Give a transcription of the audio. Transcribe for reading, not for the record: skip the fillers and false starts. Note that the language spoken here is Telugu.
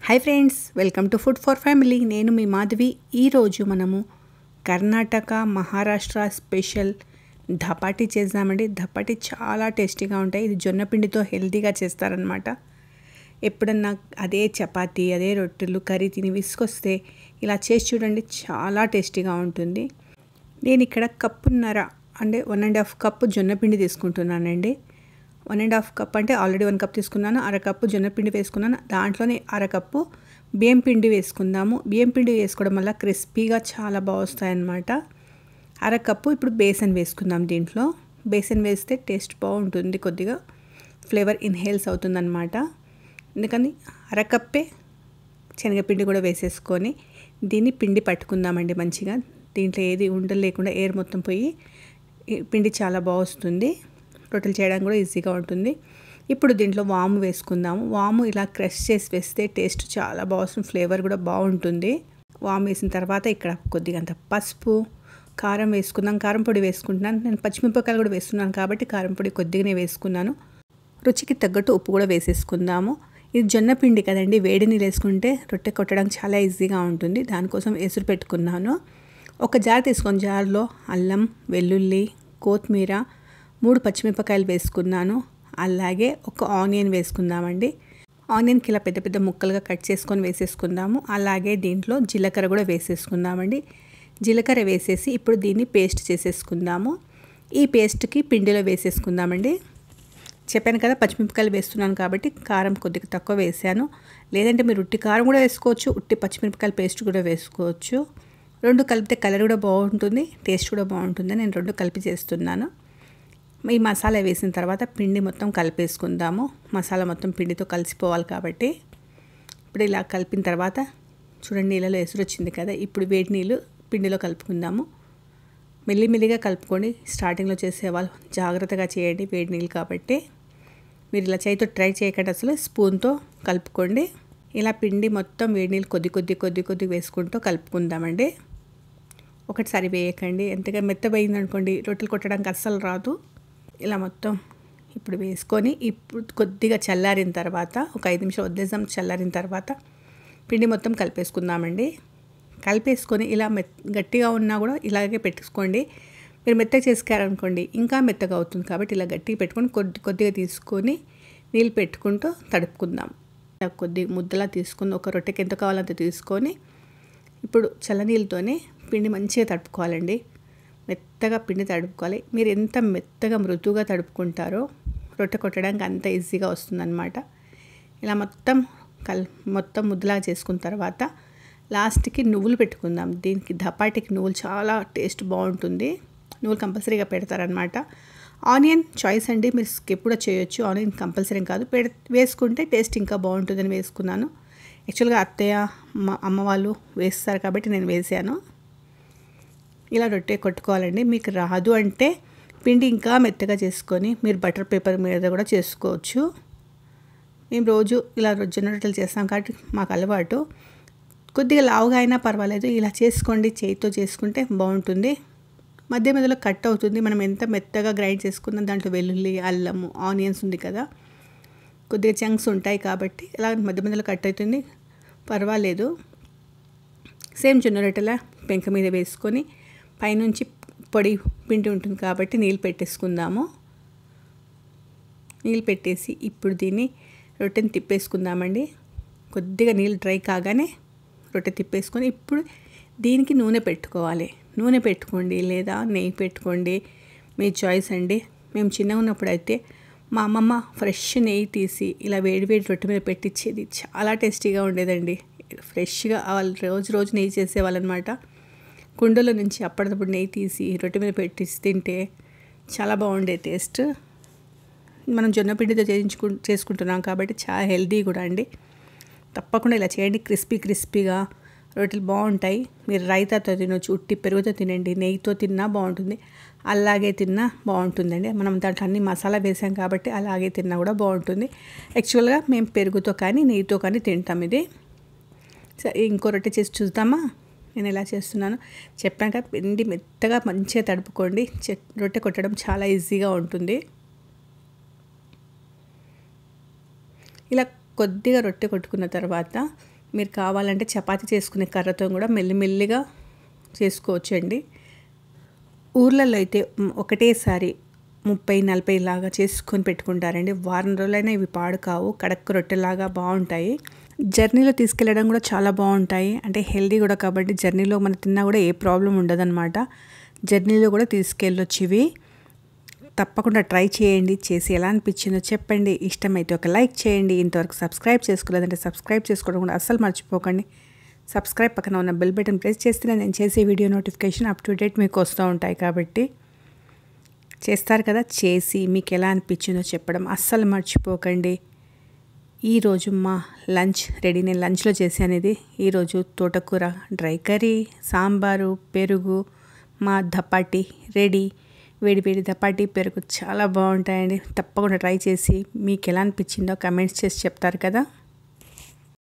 Hi friends, welcome to food for family. నేను మీ మాధవి. ఈరోజు మనము కర్ణాటక మహారాష్ట్ర స్పెషల్ ధపాటీ చేద్దామండి. ధపాటీ చాలా టేస్టీగా ఉంటాయి. ఇది జొన్న పిండితో హెల్తీగా చేస్తారనమాట. ఎప్పుడన్నా అదే చపాతీ అదే రొట్టెలు కర్రీ తిని విసుకొస్తే ఇలా చేసి చూడండి, చాలా టేస్టీగా ఉంటుంది. నేను ఇక్కడ కప్పున్నర అంటే 1.5 కప్పు జొన్న పిండి తీసుకుంటున్నానండి. 1.5 కప్ అంటే ఆల్రెడీ 1 కప్ తీసుకున్నాను. అరకప్పు జొన్నపిండి వేసుకున్నాను. దాంట్లోనే అరకప్పు బియ్యం పిండి వేసుకుందాము. బియ్యం పిండి వేసుకోవడం వల్ల క్రిస్పీగా చాలా బాగా వస్తాయన్నమాట. అరకప్పు ఇప్పుడు బేసన్ వేసుకుందాం. దీంట్లో బేసన్ వేస్తే టేస్ట్ బాగుంటుంది, కొద్దిగా ఫ్లేవర్ ఇన్హేల్స్ అవుతుందన్నమాట. అందుకని అరకప్పే శనగపిండి కూడా వేసేసుకొని దీన్ని పిండి పట్టుకుందామండి మంచిగా. దీంట్లో ఏది ఉండలు లేకుండా ఎయిర్ మొత్తం పోయి పిండి చాలా బాగా వస్తుంది. రొట్టెలు చేయడానికి కూడా ఈజీగా ఉంటుంది. ఇప్పుడు దీంట్లో వాము వేసుకుందాము. వాము ఇలా క్రష్ చేసి వేస్తే టేస్ట్ చాలా బాగుంటుంది, ఫ్లేవర్ కూడా బాగుంటుంది. వాము వేసిన తర్వాత ఇక్కడ కొద్దిగా అంత పసుపు, కారం వేసుకుందాం. కారం పొడి వేసుకుంటున్నాను. నేను పచ్చిమిరపకాయలు కూడా వేస్తున్నాను కాబట్టి కారం పొడి కొద్దిగానే వేసుకున్నాను. రుచికి తగ్గట్టు ఉప్పు కూడా వేసేసుకుందాము. ఇది జొన్న పిండి కదండి, వేడి నీళ్ళు వేసుకుంటే రొట్టె కొట్టడానికి చాలా ఈజీగా ఉంటుంది. దానికోసం ఎసురు పెట్టుకున్నాను. ఒక జార్ తీసుకొని జార్లో అల్లం, వెల్లుల్లి, కొత్తిమీర, 3 పచ్చిమిరపకాయలు వేసుకున్నాను. అలాగే ఒక ఆనియన్ వేసుకుందామండి. ఆనియన్కి ఇలా పెద్ద పెద్ద ముక్కలుగా కట్ చేసుకొని వేసేసుకుందాము. అలాగే దీంట్లో జీలకర్ర కూడా వేసేసుకుందామండి. జీలకర్ర వేసేసి ఇప్పుడు దీన్ని పేస్ట్ చేసేసుకుందాము. ఈ పేస్ట్కి పిండిలో వేసేసుకుందామండి. చెప్పాను కదా, పచ్చిమిరపకాయలు వేస్తున్నాను కాబట్టి కారం కొద్దిగా తక్కువ వేసాను. లేదంటే మీరు ఉట్టి కారం కూడా వేసుకోవచ్చు, ఉట్టి పచ్చిమిరపకాయల పేస్ట్ కూడా వేసుకోవచ్చు. 2 కలిపితే కలర్ కూడా బాగుంటుంది, టేస్ట్ కూడా బాగుంటుంది. నేను 2 కలిపి చేస్తున్నాను. ఈ మసాలా వేసిన తర్వాత పిండి మొత్తం కలిపేసుకుందాము. మసాలా మొత్తం పిండితో కలిసిపోవాలి కాబట్టి ఇప్పుడు ఇలా కలిపిన తర్వాత చూడండి, నీళ్ళలో ఎసురు వచ్చింది కదా. ఇప్పుడు వేడి నీళ్ళు పిండిలో కలుపుకుందాము. మెల్లిమెల్లిగా కలుపుకొని స్టార్టింగ్లో చేసేవాళ్ళు జాగ్రత్తగా చేయండి, వేడి నీళ్ళు కాబట్టి. మీరు ఇలా చేతితో ట్రై చేయకండి, అసలు స్పూన్తో కలుపుకోండి. ఇలా పిండి మొత్తం వేడి నీళ్ళు కొద్ది వేసుకుంటూ కలుపుకుందామండి. ఒకటిసారి వేయకండి, ఎంతగా మెత్తబోయిందనుకోండి రొట్టెలు కొట్టడానికి అస్సలు రాదు. ఇలా మొత్తం ఇప్పుడు వేసుకొని ఇప్పుడు కొద్దిగా చల్లారిన తర్వాత ఒక 5 నిమిషాలు వదిలేసాం. చల్లారిన తర్వాత పిండి మొత్తం కలిపేసుకుందామండి. కలిపేసుకొని ఇలా గట్టిగా ఉన్నా కూడా ఇలాగే పెట్టుకోండి. మీరు మెత్తగా చేసుకారనుకోండి ఇంకా మెత్తగా అవుతుంది కాబట్టి ఇలా గట్టిగా పెట్టుకొని కొద్దిగా తీసుకొని నీళ్ళు పెట్టుకుంటూ తడుపుకుందాం. కొద్ది ముద్దలా తీసుకుని ఒక రొట్టెకి ఎంత కావాలంత తీసుకొని ఇప్పుడు చల్లనీళ్ళతోనే పిండి మంచిగా తడుపుకోవాలండి. మెత్తగా పిండి తడుపుకోవాలి. మీరు ఎంత మెత్తగా మృదువుగా తడుపుకుంటారో రొట్టె కొట్టడానికి అంత ఈజీగా వస్తుందన్నమాట. ఇలా మొత్తం ముద్దలా చేసుకున్న తర్వాత లాస్ట్కి నువ్వులు పెట్టుకుందాం. దీనికి ధపాటీకి నువ్వులు చాలా టేస్ట్ బాగుంటుంది. నువ్వులు కంపల్సరీగా పెడతారనమాట. ఆనియన్ చాయిస్ అండి, మీరు స్కిప్ కూడా చేయొచ్చు. ఆనియన్ కంపల్సరీ కాదు, వేసుకుంటే టేస్ట్ ఇంకా బాగుంటుందని వేసుకున్నాను. యాక్చువల్గా అత్తయ్య అమ్మ వాళ్ళు వేస్తారు కాబట్టి నేను వేసాను. ఇలా రొట్టె కొట్టుకోవాలండి. మీకు రాదు అంటే పిండి ఇంకా మెత్తగా చేసుకొని మీరు బటర్ పేపర్ మీద కూడా చేసుకోవచ్చు. మేము రోజు ఇలా జొన్న రొట్టెలు చేస్తాం కాబట్టి మాకు అలవాటు. కొద్దిగా లావుగా అయినా పర్వాలేదు, ఇలా చేసుకోండి. చేతితో చేసుకుంటే బాగుంటుంది. మధ్యలో కట్ అవుతుంది. మనం ఎంత మెత్తగా గ్రైండ్ చేసుకున్నాం దాంట్లో వెల్లుల్లి, అల్లము, ఆనియన్స్ ఉంది కదా, కొద్దిగా చంక్స్ ఉంటాయి కాబట్టి ఇలా మధ్యలో కట్ అవుతుంది, పర్వాలేదు. సేమ్ జొన్న రొట్టెల పెంక మీద వేసుకొని పైనుంచి పొడి పిండి ఉంటుంది కాబట్టి నీళ్ళు పెట్టేసుకుందాము. నీళ్ళు పెట్టేసి ఇప్పుడు దీన్ని రొట్టెని తిప్పేసుకుందామండి. కొద్దిగా నీళ్ళు డ్రై కాగానే రొట్టె తిప్పేసుకొని ఇప్పుడు దీనికి నూనె పెట్టుకోవాలి. నూనె పెట్టుకోండి లేదా నెయ్యి పెట్టుకోండి, మీ చాయిస్ అండి. మేము చిన్నగా ఉన్నప్పుడు అయితే మా అమ్మమ్మ ఫ్రెష్ నెయ్యి తీసి ఇలా వేడి రొట్టె మీద పెట్టించేది. చాలా టేస్టీగా ఉండేదండి. ఫ్రెష్గా వాళ్ళు రోజు నెయ్యి చేసేవాళ్ళనమాట. కుండలో నుంచి అప్పటికప్పుడు నెయ్యి తీసి రొట్టె మీద పెట్టి తింటే చాలా బాగుండే టేస్ట్. మనం జొన్న పిండితో చేసుకుంటున్నాం కాబట్టి చాలా హెల్తీ కూడా అండి. తప్పకుండా ఇలా చేయండి. క్రిస్పీగా రొట్టెలు బాగుంటాయి. మీరు రైతాతో తినొచ్చు, ఉట్టి పెరుగుతో తినండి, నెయ్యితో తిన్నా బాగుంటుంది, అలాగే తిన్నా బాగుంటుందండి. మనం దాంట్లో అన్ని మసాలా వేసాం కాబట్టి అలాగే తిన్నా కూడా బాగుంటుంది. యాక్చువల్గా మేము పెరుగుతో కానీ నెయ్యితో కానీ తింటాం ఇది. సరే, ఇంకో రొట్టె చేసి చూద్దామా? నేను ఎలా చేస్తున్నాను చెప్పాను కదా. పిండి మెత్తగా మంచిగా తడుపుకోండి. రొట్టె కొట్టడం చాలా ఈజీగా ఉంటుంది. ఇలా కొద్దిగా రొట్టె కొట్టుకున్న తర్వాత మీరు కావాలంటే చపాతీ చేసుకునే కర్రతో కూడా మెల్లిమెల్లిగా చేసుకోవచ్చండి. ఊర్లలో అయితే ఒకటేసారి 30-40 లాగా చేసుకొని పెట్టుకుంటారండి. వారం రోజులైనా ఇవి పాడు కావు, కడక్కు రొట్టెలాగా బాగుంటాయి. జర్నీలో తీసుకెళ్ళడం కూడా చాలా బాగుంటాయి. అంటే హెల్దీ కూడా కాబట్టి జర్నీలో మనం తిన్నా కూడా ఏ ప్రాబ్లం ఉండదన్నమాట. జర్నీలో కూడా తీసుకెళ్ళొచ్చు ఇవి. తప్పకుండా ట్రై చేయండి. చేసి ఎలా అనిపించిందో చెప్పండి. ఇష్టమైతే ఒక లైక్ చేయండి. ఇంతవరకు సబ్స్క్రైబ్ చేసుకోలేదంటే సబ్స్క్రైబ్ చేసుకోవడం కూడా అస్సలు మర్చిపోకండి. సబ్స్క్రైబ్ పక్కన ఉన్న బెల్ బటన్ ప్రెస్ చేస్తేనే నేను చేసే video notification up to date మీకు వస్తూ ఉంటాయి. కాబట్టి చేస్తారు కదా, చేసి మీకు ఎలా అనిపించిందో చెప్పడం అస్సలు మర్చిపోకండి. ఈరోజు మా లంచ్ రెడీ. నేను లంచ్లో చేశాను ఇది. ఈరోజు తోటకూర డ్రై కర్రీ, సాంబారు, పెరుగు, మా ధపాటి రెడీ. వేడి వేడి ధపాటి పెరుగు చాలా బాగుంటాయండి. తప్పకుండా ట్రై చేసి మీకు ఎలా అనిపించిందో కమెంట్స్ చేసి చెప్తారు కదా.